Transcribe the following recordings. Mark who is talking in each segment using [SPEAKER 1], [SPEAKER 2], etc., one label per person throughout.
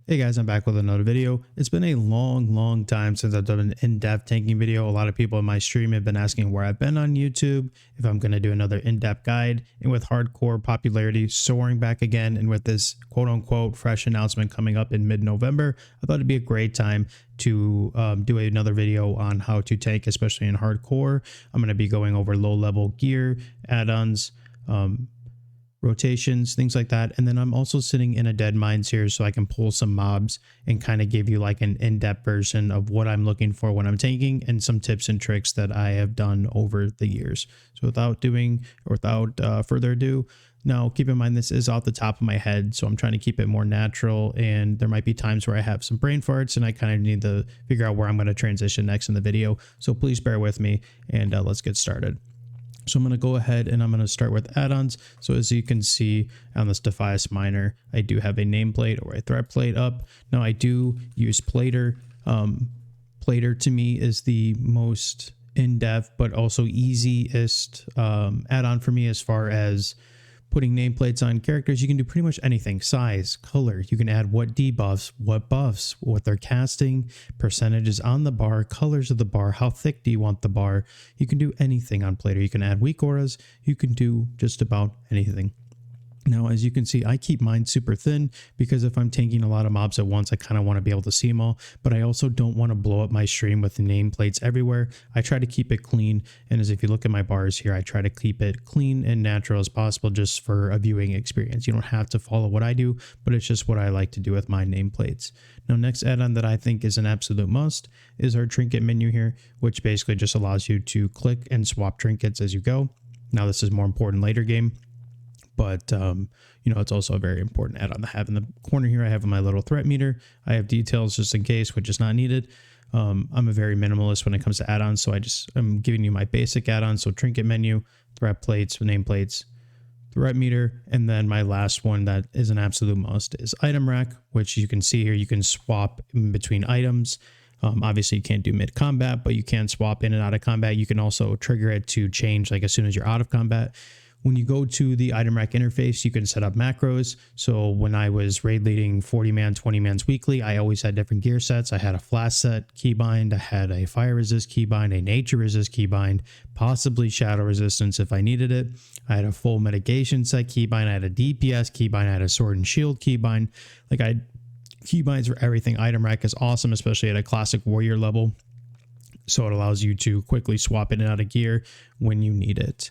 [SPEAKER 1] Hey guys, I'm back with another video. It's been a long time since I've done an in-depth tanking video. A lot of people in my stream have been asking where I've been on YouTube, if I'm going to do another in-depth guide. And with hardcore popularity soaring back again, and with this quote-unquote fresh announcement coming up in mid-November, I thought it'd be a great time to do another video on how to tank, especially in hardcore. I'm going to be going over low-level gear, add-ons, rotations, things like that. And then I'm also sitting in a dead mines here so I can pull some mobs and kind of give you like an in-depth version of what I'm looking for when I'm tanking and some tips and tricks that I have done over the years. So without further ado, now keep in mind this is off the top of my head, so I'm trying to keep it more natural, and there might be times where I have some brain farts and I kind of need to figure out where I'm going to transition next in the video. So please bear with me, and let's get started. So I'm going to go ahead and I'm going to start with add-ons. So as you can see on this Defias miner, I do have a nameplate or a threat plate up. Now I do use Plater. Plater to me is the most in-depth but also easiest add-on for me as far as putting nameplates on characters. You can do pretty much anything: size, color. You can add what debuffs, what buffs, what they're casting, percentages on the bar, colors of the bar, how thick do you want the bar. You can do anything on Plater. You can add weak auras. You can do just about anything. Now, as you can see, I keep mine super thin because if I'm tanking a lot of mobs at once, I kind of want to be able to see them all, but I also don't want to blow up my stream with nameplates everywhere. I try to keep it clean, and as if you look at my bars here, I try to keep it clean and natural as possible just for a viewing experience. You don't have to follow what I do, but it's just what I like to do with my nameplates. Now, next add-on that I think is an absolute must is our trinket menu here, which basically just allows you to click and swap trinkets as you go. Now, this is more important later game, but you know, it's also a very important add-on to have. In the corner here, I have my little threat meter. I have details just in case, which is not needed. I'm a very minimalist when it comes to add-ons, so I'm giving you my basic add-ons. So trinket menu, threat plates, nameplates, threat meter, and then my last one that is an absolute must is item rack, which you can see here. You can swap in between items. Obviously, you can't do mid-combat, but you can swap in and out of combat. You can also trigger it to change like as soon as you're out of combat. When you go to the item rack interface, you can set up macros. So when I was raid leading 40-man, 20-mans weekly, I always had different gear sets. I had a flash set keybind, I had a fire resist keybind, a nature resist keybind, possibly shadow resistance if I needed it. I had a full mitigation set keybind, I had a DPS keybind, I had a sword and shield keybind. Like, I had keybinds for everything. Item rack is awesome, especially at a classic warrior level. So it allows you to quickly swap in and out of gear when you need it.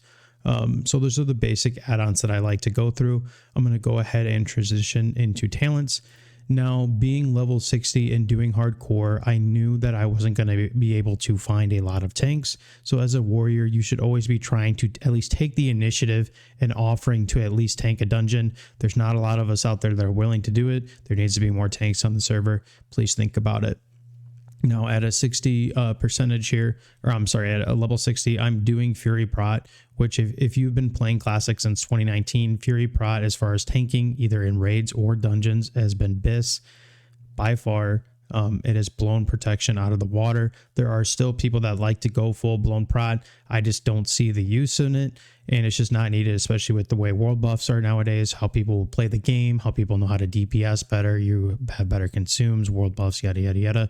[SPEAKER 1] So those are the basic add-ons that I like to go through. I'm going to go ahead and transition into talents. Now, being level 60 and doing hardcore, I knew that I wasn't going to be able to find a lot of tanks. So as a warrior, you should always be trying to at least take the initiative and offering to at least tank a dungeon. There's not a lot of us out there that are willing to do it. There needs to be more tanks on the server. Please think about it. Now at a 60 percentage here, or I'm sorry, at a level 60, I'm doing Fury Prot, which if you've been playing Classic since 2019, Fury Prot as far as tanking, either in raids or dungeons, has been BIS by far. It has blown protection out of the water. There are still people that like to go full blown prot. I just don't see the use in it, and it's just not needed, especially with the way world buffs are nowadays, how people play the game, how people know how to DPS better, you have better consumes, world buffs, yada, yada, yada.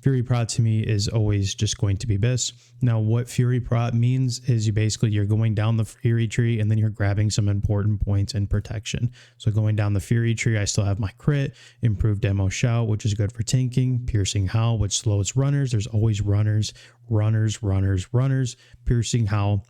[SPEAKER 1] Fury Prot to me is always just going to be BIS. Now, what Fury Prot means is you're going down the Fury tree and then you're grabbing some important points in protection. So going down the Fury tree, I still have my crit, improved demo shout, which is good for tanking, piercing howl, which slows runners. There's always runners. Piercing howl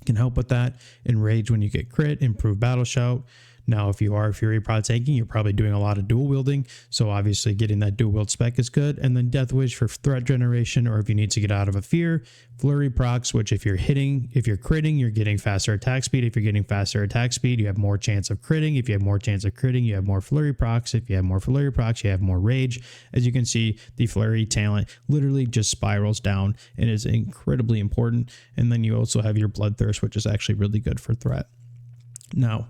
[SPEAKER 1] can help with that. Enrage when you get crit, improved battle shout. Now, if you are Fury Prot tanking, you're probably doing a lot of dual wielding, so obviously getting that dual wield spec is good. And then Death Wish for threat generation, or if you need to get out of a fear. Flurry procs, which if you're critting, you're getting faster attack speed. If you're getting faster attack speed, you have more chance of critting. If you have more chance of critting, you have more flurry procs. If you have more flurry procs, you have more rage. As you can see, the flurry talent literally just spirals down and is incredibly important. And then you also have your bloodthirst, which is actually really good for threat. Now,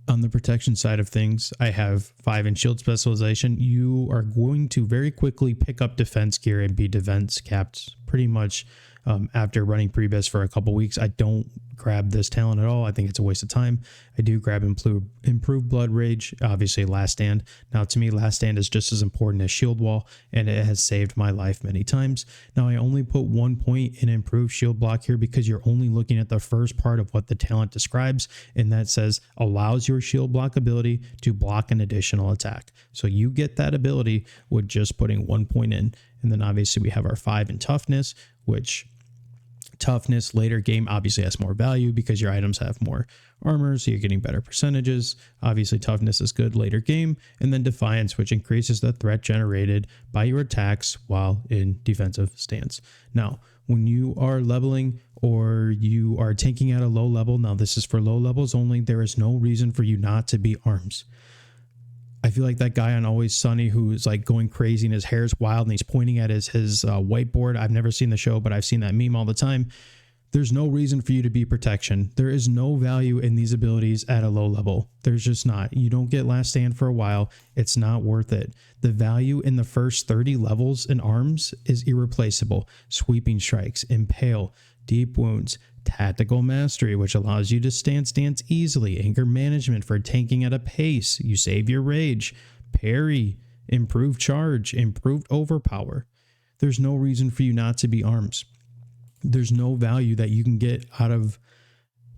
[SPEAKER 1] on the protection side of things, I have 5 in shield specialization. You are going to very quickly pick up defense gear and be defense capped pretty much after running pre-BIS for a couple weeks. I don't grab this talent at all. I think it's a waste of time. I do grab improved blood rage, obviously last stand. Now to me, last stand is just as important as shield wall, and it has saved my life many times. Now I only put 1 point in improved shield block here because you're only looking at the first part of what the talent describes, and that says allows your shield block ability to block an additional attack. So you get that ability with just putting 1 point in. And then obviously we have our 5 in toughness, which toughness later game obviously has more value because your items have more armor, so you're getting better percentages. Obviously toughness is good later game. And then defiance, which increases the threat generated by your attacks while in defensive stance. Now when you are leveling or you are tanking at a low level, now this is for low levels only, there is no reason for you not to be arms. I feel like that guy on Always Sunny who's like going crazy and his hair's wild and he's pointing at his whiteboard. I've never seen the show, but I've seen that meme all the time. There's no reason for you to be protection. There is no value in these abilities at a low level. There's just not. You don't get last stand for a while. It's not worth it. The value in the first 30 levels in arms is irreplaceable. Sweeping strikes, impale, deep wounds, tactical mastery, which allows you to stance easily, anger management for tanking at a pace, you save your rage, parry, improved charge, improved overpower. There's no reason for you not to be arms. There's no value that you can get out of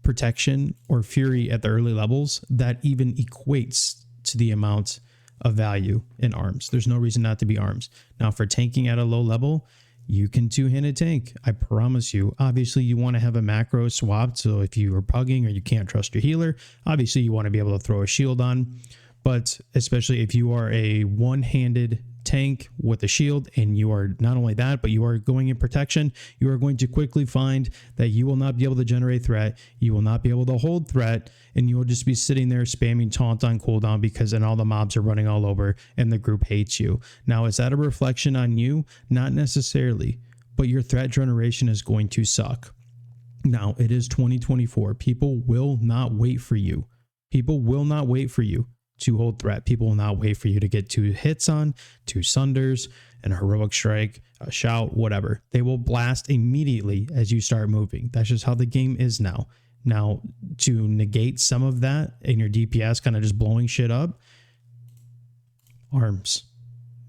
[SPEAKER 1] protection or fury at the early levels that even equates to the amount of value in arms. There's no reason not to be arms. Now for tanking at a low level, you can two-handed tank. I promise you. Obviously, you want to have a macro swapped. So if you are pugging or you can't trust your healer, obviously you want to be able to throw a shield on. But especially if you are a one-handed tank with a shield and you are not only that, but you are going in protection, you are going to quickly find that you will not be able to generate threat. You will not be able to hold threat, and you will just be sitting there spamming taunt on cooldown because then all the mobs are running all over and the group hates you. Now, is that a reflection on you? Not necessarily, but your threat generation is going to suck. Now, it is 2024. People will not wait for you. People will not wait for you to hold threat. People will not wait for you to get 2 hits on, 2 sunders, and a heroic strike, a shout, whatever. They will blast immediately as you start moving. That's just how the game is now. Now, to negate some of that in your DPS kind of just blowing shit up, arms.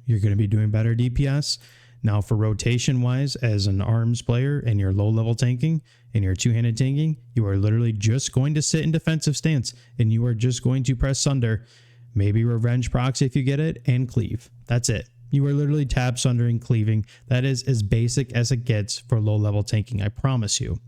[SPEAKER 1] You're going to be doing better DPS. Now for rotation wise, as an arms player and you're low level tanking and you're two-handed tanking, you are literally just going to sit in defensive stance and you are just going to press sunder, maybe revenge proxy if you get it, and cleave. That's it. You are literally tab sundering, cleaving. That is as basic as it gets for low level tanking. I promise you.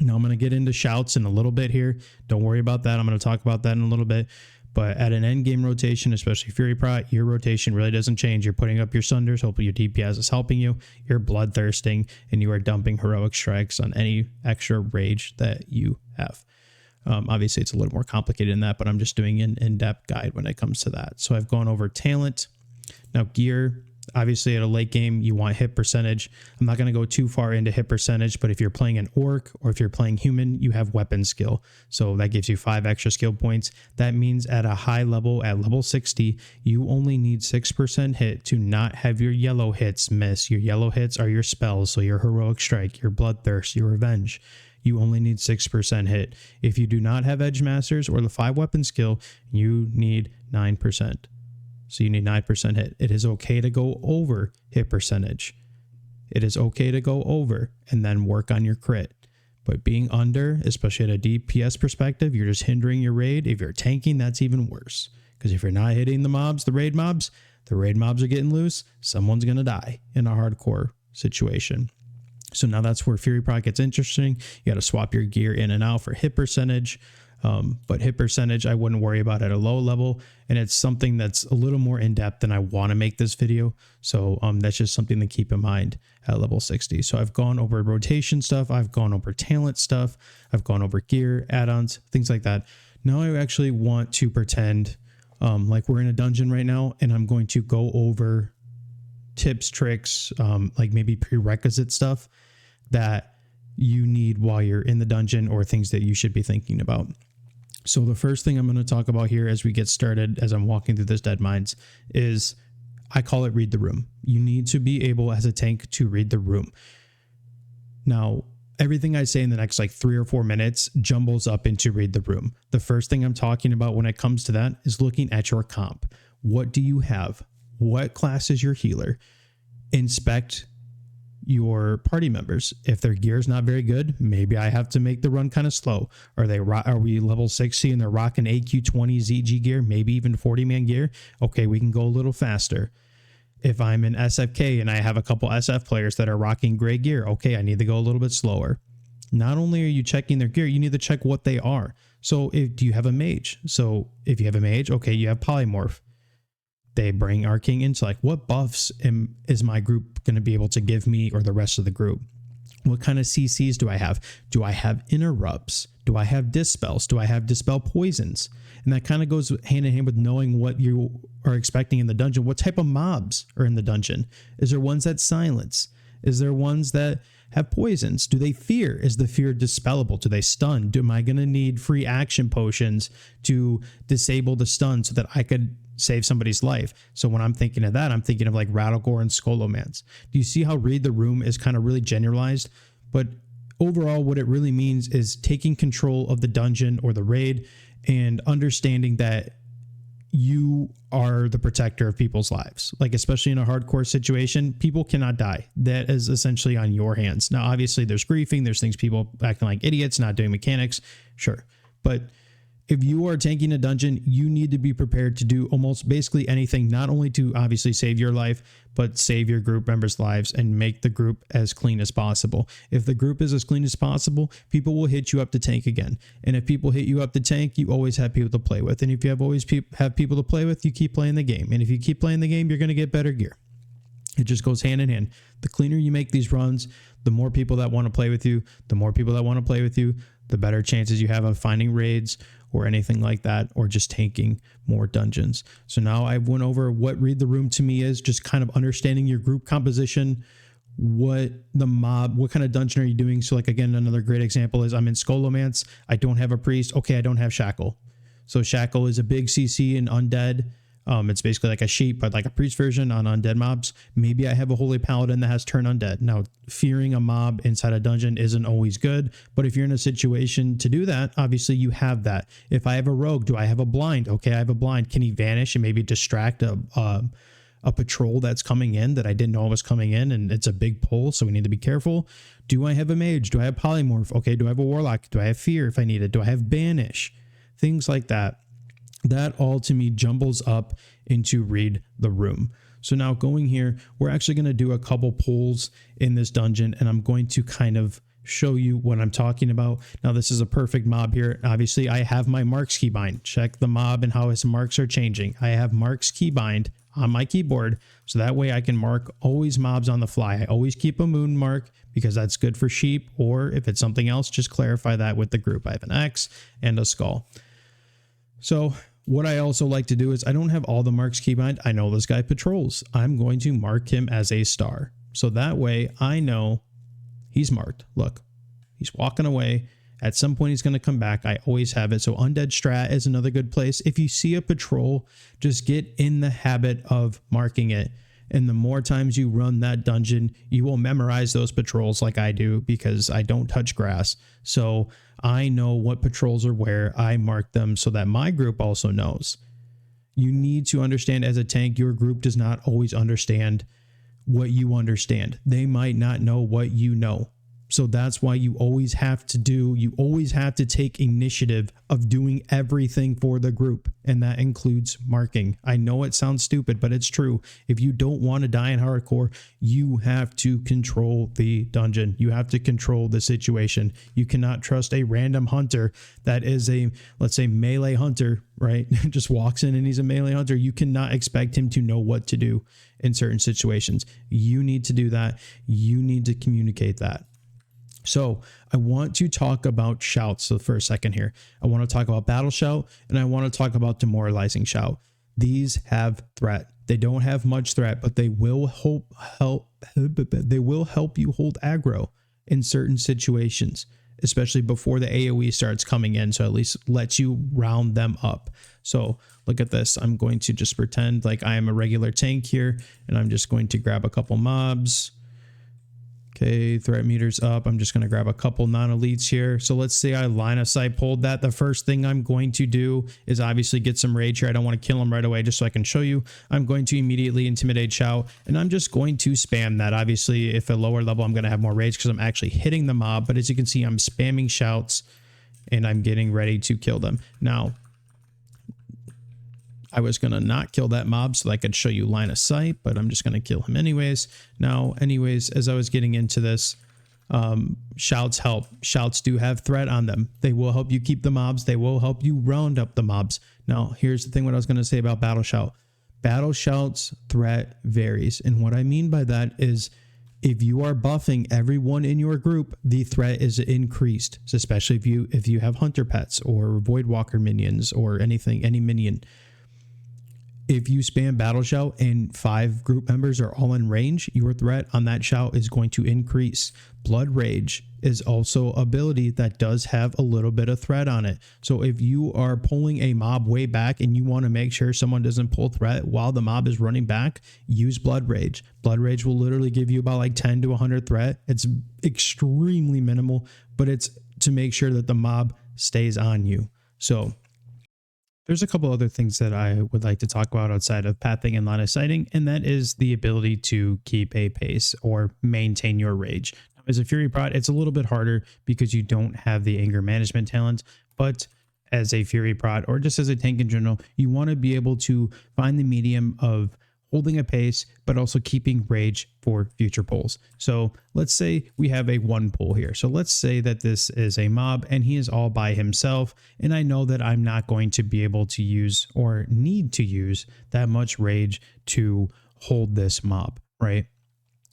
[SPEAKER 1] Now I'm going to get into shouts in a little bit here. Don't worry about that. I'm going to talk about that in a little bit. But at an end game rotation, especially Fury Prot, your rotation really doesn't change. You're putting up your sunders, hopefully your DPS is helping you. You're bloodthirsting, and you are dumping heroic strikes on any extra rage that you have. Obviously, it's a little more complicated than that, but I'm just doing an in-depth guide when it comes to that. So I've gone over talent. Now gear. Obviously, at a late game, you want hit percentage. I'm not going to go too far into hit percentage, but if you're playing an orc or if you're playing human, you have weapon skill. So that gives you 5 extra skill points. That means at a high level, at level 60, you only need 6% hit to not have your yellow hits miss. Your yellow hits are your spells, so your heroic strike, your bloodthirst, your revenge. You only need 6% hit. If you do not have edge masters or the 5 weapon skill, you need 9%. So you need 9% hit. It is okay to go over hit percentage. It is okay to go over and then work on your crit. But being under, especially at a DPS perspective, you're just hindering your raid. If you're tanking, that's even worse. Because if you're not hitting the mobs, the raid mobs are getting loose. Someone's going to die in a hardcore situation. So now that's where Fury Prot gets interesting. You got to swap your gear in and out for hit percentage. But hit percentage, I wouldn't worry about at a low level. And it's something that's a little more in depth than I want to make this video. So that's just something to keep in mind at level 60. So I've gone over rotation stuff. I've gone over talent stuff. I've gone over gear, add-ons, things like that. Now I actually want to pretend like we're in a dungeon right now, and I'm going to go over tips, tricks, like maybe prerequisite stuff that you need while you're in the dungeon or things that you should be thinking about. So the first thing I'm going to talk about here as we get started, as I'm walking through this Dead Mines, is I call it read the room. You need to be able as a tank to read the room. Now, everything I say in the next like 3 or 4 minutes jumbles up into read the room. The first thing I'm talking about when it comes to that is looking at your comp. What do you have? What class is your healer? Inspect your party members. If their gear is not very good, maybe I have to make the run kind of slow. Are we level 60 and they're rocking AQ20 ZG gear, maybe even 40-man gear? Okay, we can go a little faster. If I'm in SFK and I have a couple SF players that are rocking gray gear, okay, I need to go a little bit slower. Not only are you checking their gear, you need to check what they are. So do you have a mage? So if you have a mage, okay, you have polymorph. They bring Arcane Intellect. What buffs is my group going to be able to give me or the rest of the group? What kind of CCs do I have? Do I have interrupts? Do I have dispels? Do I have dispel poisons? And that kind of goes hand in hand with knowing what you are expecting in the dungeon. What type of mobs are in the dungeon? Is there ones that silence? Is there ones that have poisons? Do they fear? Is the fear dispellable? Do they stun? Am I going to need free action potions to disable the stun so that I could save somebody's life? So when I'm thinking of that, I'm thinking of like Rattlegore and Skolomance. Do you see how read the room is kind of really generalized? But overall, what it really means is taking control of the dungeon or the raid and understanding that you are the protector of people's lives. Like, especially in a hardcore situation, people cannot die. That is essentially on your hands. Now, obviously there's griefing, there's things, people acting like idiots, not doing mechanics. Sure. But if you are tanking a dungeon, you need to be prepared to do almost basically anything, not only to obviously save your life, but save your group members' lives and make the group as clean as possible. If the group is as clean as possible, people will hit you up to tank again. And if people hit you up to tank, you always have people to play with. And if you have people to play with, you keep playing the game. And if you keep playing the game, you're going to get better gear. It just goes hand in hand. The cleaner you make these runs, the more people that want to play with you, the better chances you have of finding raids or anything like that, or just tanking more dungeons. So now I've went over what read the room to me is, just kind of understanding your group composition, what kind of dungeon are you doing? So like, again, another great example is I'm in Skolomance. I don't have a priest. Okay, I don't have Shackle. So Shackle is a big CC in undead. It's basically like a sheep, but like a priest version on undead mobs. Maybe I have a holy paladin that has turn undead. Now, fearing a mob inside a dungeon isn't always good, but if you're in a situation to do that, obviously you have that. If I have a rogue, do I have a blind? Okay, I have a blind. Can he vanish and maybe distract a patrol that's coming in that I didn't know was coming in, and it's a big pull, so we need to be careful. Do I have a mage? Do I have polymorph? Okay, do I have a warlock? Do I have fear if I need it? Do I have banish? Things like that. That all to me jumbles up into read the room. So now going here, we're actually going to do a couple pulls in this dungeon, and I'm going to kind of show you what I'm talking about. Now, this is a perfect mob here. Obviously, I have my Marks keybind. Check the mob and how his marks are changing. I have Marks keybind on my keyboard, so that way I can mark always mobs on the fly. I always keep a moon mark because that's good for sheep, or if it's something else, just clarify that with the group. I have an X and a skull. So what I also like to do is, I don't have all the marks keybind. I know this guy patrols. I'm going to mark him as a star. So that way I know he's marked. Look, he's walking away. At some point he's going to come back. I always have it. So undead strat is another good place. If you see a patrol, just get in the habit of marking it. And the more times you run that dungeon, you will memorize those patrols like I do, because I don't touch grass. So I know what patrols are where. I mark them so that my group also knows. You need to understand, as a tank, your group does not always understand what you understand. They might not know what you know. So that's why you always have to take initiative of doing everything for the group. And that includes marking. I know it sounds stupid, but it's true. If you don't want to die in hardcore, you have to control the dungeon. You have to control the situation. You cannot trust a random hunter that is a, let's say, melee hunter, right? Just walks in and he's a melee hunter. You cannot expect him to know what to do in certain situations. You need to do that. You need to communicate that. So I want to talk about shouts. So for a second here, I want to talk about battle shout, and I want to talk about demoralizing shout. These have threat. They don't have much threat, but they will help you hold aggro in certain situations, especially before the AoE starts coming in. So at least lets you round them up. So look at this. I'm going to just pretend like I am a regular tank here, and I'm just going to grab a couple mobs, Okay, threat meter's up. I'm just going to grab a couple non-elites here. So let's say I line of sight pulled that. The first thing I'm going to do is obviously get some rage here. I don't want to kill him right away just so I can show you. I'm going to immediately intimidate shout, and I'm just going to spam that. Obviously, if at lower level, I'm going to have more rage because I'm actually hitting the mob. But as you can see, I'm spamming shouts, and I'm getting ready to kill them. Now, I was going to not kill that mob so that I could show you line of sight, but I'm just going to kill him anyways. Now, anyways, as I was getting into this, shouts help. Shouts do have threat on them. They will help you keep the mobs. They will help you round up the mobs. Now, here's the thing what I was going to say about battle shout. Battle shout's threat varies. And what I mean by that is if you are buffing everyone in your group, the threat is increased, so especially if you have hunter pets or void walker minions or anything, any minion. If you spam battle shout and 5 group members are all in range, your threat on that shout is going to increase. Blood Rage is also an ability that does have a little bit of threat on it. So if you are pulling a mob way back and you want to make sure someone doesn't pull threat while the mob is running back, use Blood Rage. Blood Rage will literally give you about like 10 to 100 threat. It's extremely minimal, but it's to make sure that the mob stays on you. So there's a couple other things that I would like to talk about outside of pathing and line of sighting, and that is the ability to keep a pace or maintain your rage. Now, as a Fury Prot, it's a little bit harder because you don't have the anger management talent, but as a Fury Prot or just as a tank in general, you want to be able to find the medium of holding a pace, but also keeping rage for future pulls. So let's say we have a 1 pull here. So let's say that this is a mob and he is all by himself. And I know that I'm not going to be able to use or need to use that much rage to hold this mob, right?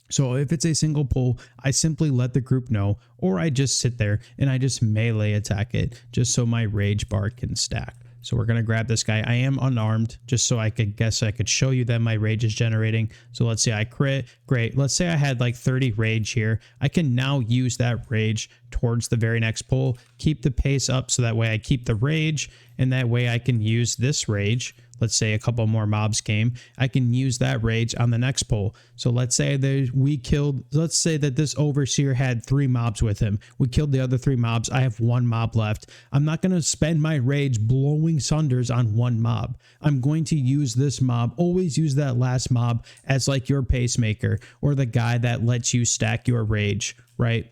[SPEAKER 1] So if it's a single pull, I simply let the group know, or I just sit there and I just melee attack it just so my rage bar can stack. So we're going to grab this guy. I am unarmed just so I could show you that my rage is generating. So let's say I crit. Great. Let's say I had like 30 rage here. I can now use that rage towards the very next pull. Keep the pace up so that way I keep the rage, and that way I can use this rage. Let's say a couple more mobs came. I can use that rage on the next pull. So let's say let's say that this overseer had 3 mobs with him. We killed the other 3 mobs. I have 1 mob left. I'm not going to spend my rage blowing sunders on 1 mob. I'm going to use this mob. Always use that last mob as like your pacemaker or the guy that lets you stack your rage, right?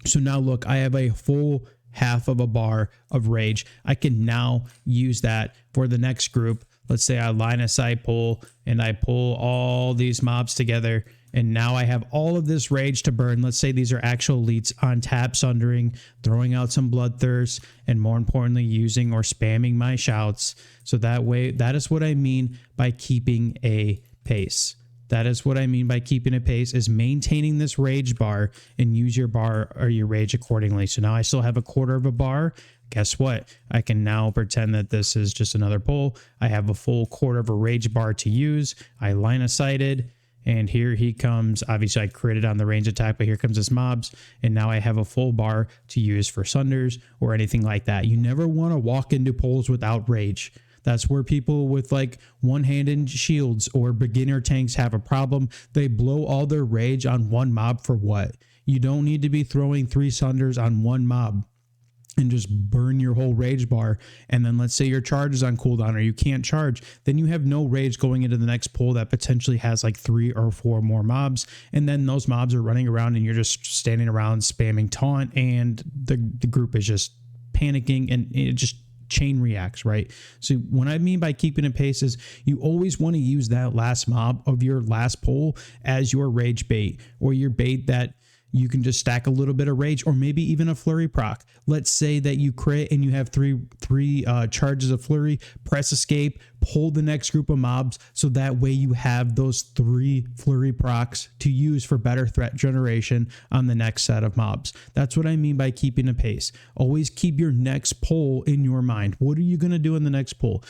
[SPEAKER 1] So now look, I have a full half of a bar of rage. I can now use that for the next group. Let's say I line of sight pull and I pull all these mobs together, and now I have all of this rage to burn. Let's say these are actual elites on tap sundering, throwing out some bloodthirst, and more importantly, using or spamming my shouts. So that way, that is what I mean by keeping a pace. That is what I mean by keeping a pace, is maintaining this rage bar and use your bar or your rage accordingly. So now I still have a quarter of a bar. Guess what? I can now pretend that this is just another pull. I have a full quarter of a rage bar to use. I line of sighted, and here he comes. Obviously I critted on the range attack, but here comes his mobs, and now I have a full bar to use for sunders or anything like that. You never want to walk into pulls without rage. That's where people with like one-handed shields or beginner tanks have a problem. They blow all their rage on 1 mob for what? You don't need to be throwing 3 sunders on 1 mob and just burn your whole rage bar. And then let's say your charge is on cooldown or you can't charge, then you have no rage going into the next pull that potentially has like 3 or 4 more mobs. And then those mobs are running around and you're just standing around spamming taunt, and the group is just panicking and it just chain reacts, right? So what I mean by keeping a pace is you always want to use that last mob of your last pull as your rage bait, or your bait that you can just stack a little bit of rage, or maybe even a flurry proc. Let's say that you crit and you have three charges of flurry, press escape, pull the next group of mobs, so that way you have those 3 flurry procs to use for better threat generation on the next set of mobs. That's what I mean by keeping a pace. Always keep your next pull in your mind. What are you going to do in the next pull?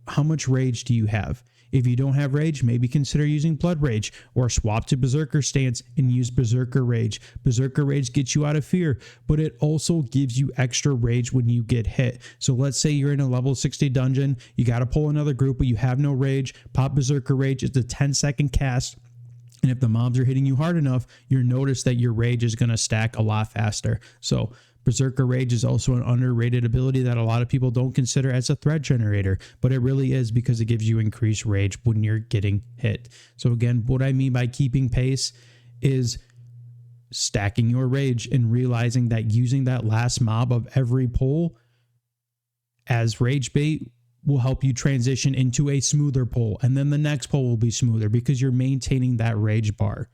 [SPEAKER 1] How much rage do you have? If you don't have rage, maybe consider using Blood Rage, or swap to Berserker stance and use Berserker Rage. Berserker Rage gets you out of fear, but it also gives you extra rage when you get hit. So let's say you're in a level 60 dungeon, you got to pull another group, but you have no rage. Pop Berserker Rage. It's a 10-second cast. And if the mobs are hitting you hard enough, you'll notice that your rage is going to stack a lot faster. So Berserker Rage is also an underrated ability that a lot of people don't consider as a threat generator, but it really is, because it gives you increased rage when you're getting hit. So again, what I mean by keeping pace is stacking your rage and realizing that using that last mob of every pull as rage bait will help you transition into a smoother pull, and then the next pull will be smoother because you're maintaining that rage bar.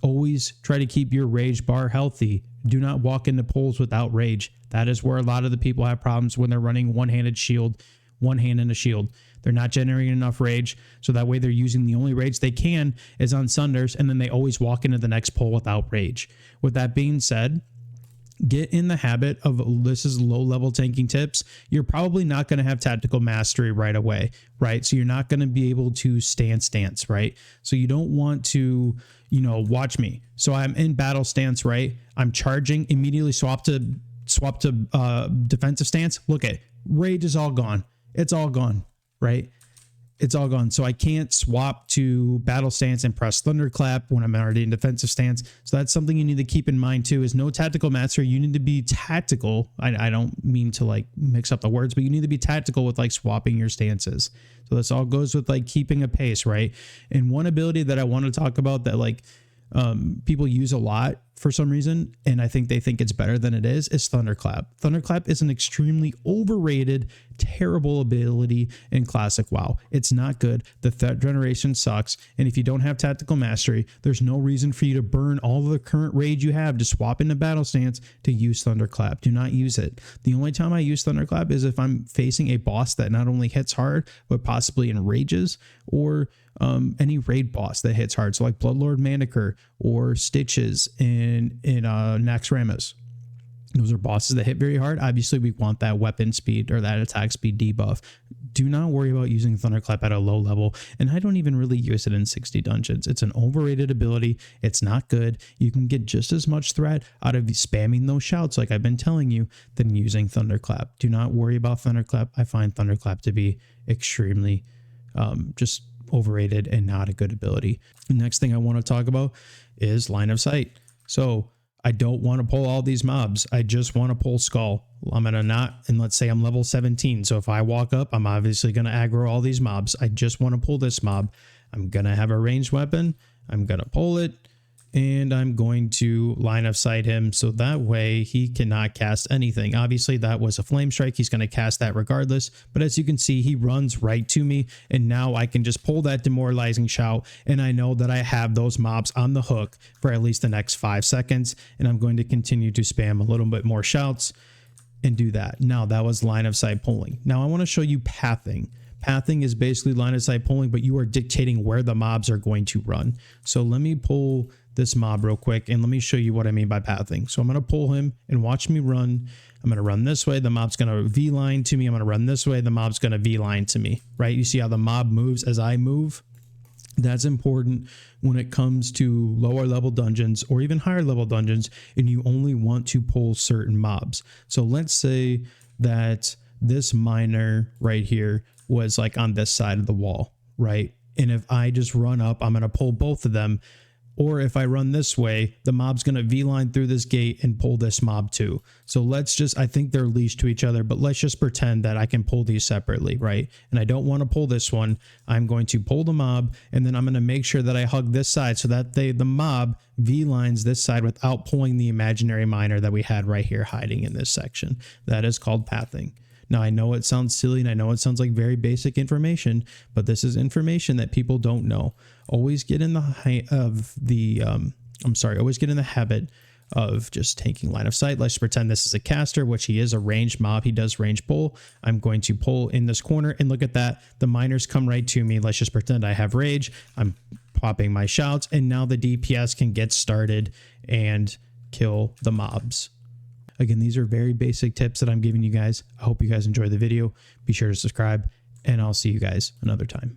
[SPEAKER 1] Always try to keep your rage bar healthy. Do not walk into pulls without rage. That is where a lot of the people have problems when they're running one-handed shield, one hand in a shield. They're not generating enough rage, so that way they're using the only rage they can is on Sunders, and then they always walk into the next pull without rage. With that being said, get in the habit of, this is low level tanking tips. You're probably not going to have tactical mastery right away, right? So you're not going to be able to stance, right? So you don't want to, watch me. So I'm in battle stance, right? I'm charging, immediately swap to defensive stance. Look at rage is all gone. It's all gone, right? It's all gone. So I can't swap to battle stance and press thunderclap when I'm already in defensive stance. So that's something you need to keep in mind too, is no tactical mastery. You need to be tactical. I don't mean to like mix up the words, but you need to be tactical with like swapping your stances. So this all goes with like keeping a pace, right? And one ability that I want to talk about that like people use a lot for some reason, and I think they think it's better than it is Thunderclap. Thunderclap is an extremely overrated, terrible ability in Classic WoW. It's not good. The threat generation sucks, and if you don't have tactical mastery, there's no reason for you to burn all of the current rage you have to swap into battle stance to use Thunderclap. Do not use it. The only time I use Thunderclap is if I'm facing a boss that not only hits hard, but possibly enrages, or any raid boss that hits hard. So like Bloodlord Manicure or Stitches in Naxxramas. Those are bosses that hit very hard. Obviously, we want that weapon speed or that attack speed debuff. Do not worry about using Thunderclap at a low level, and I don't even really use it in 60 dungeons. It's an overrated ability. It's not good. You can get just as much threat out of spamming those shouts like I've been telling you than using Thunderclap. Do not worry about Thunderclap. I find Thunderclap to be extremely just overrated and not a good ability. The next thing I want to talk about is line of sight. So I don't want to pull all these mobs. I just want to pull Skull. I'm going to not, and let's say I'm level 17. So if I walk up, I'm obviously going to aggro all these mobs. I just want to pull this mob. I'm going to have a ranged weapon. I'm going to pull it, and I'm going to line of sight him, so that way he cannot cast anything. Obviously that was a flame strike. He's going to cast that regardless, but as you can see, he runs right to me, and now I can just pull that demoralizing shout, and I know that I have those mobs on the hook for at least the next 5 seconds, and I'm going to continue to spam a little bit more shouts and do that. Now that was line of sight pulling. Now I want to show you pathing. Pathing is basically line of sight pulling, but you are dictating where the mobs are going to run. So let me pull this mob real quick, and let me show you what I mean by pathing. So I'm going to pull him and watch me run. I'm going to run this way. The mob's going to V-line to me. I'm going to run this way. The mob's going to V-line to me, right? You see how the mob moves as I move? That's important when it comes to lower level dungeons or even higher level dungeons, and you only want to pull certain mobs. So let's say that this miner right here was like on this side of the wall, right? And if I just run up, I'm going to pull both of them. Or if I run this way, the mob's going to V-line through this gate and pull this mob too. So let's just, I think they're leashed to each other, but let's just pretend that I can pull these separately, right? And I don't want to pull this one. I'm going to pull the mob, and then I'm going to make sure that I hug this side so that the mob V-lines this side without pulling the imaginary miner that we had right here hiding in this section. That is called pathing. Now, I know it sounds silly, and I know it sounds like very basic information, but this is information that people don't know. Always get in the always get in the habit of just taking line of sight. Let's pretend this is a caster, which he is a ranged mob. He does range pull. I'm going to pull in this corner, and look at that. The miners come right to me. Let's just pretend I have rage. I'm popping my shouts, and now the DPS can get started and kill the mobs. Again, these are very basic tips that I'm giving you guys. I hope you guys enjoy the video. Be sure to subscribe, and I'll see you guys another time.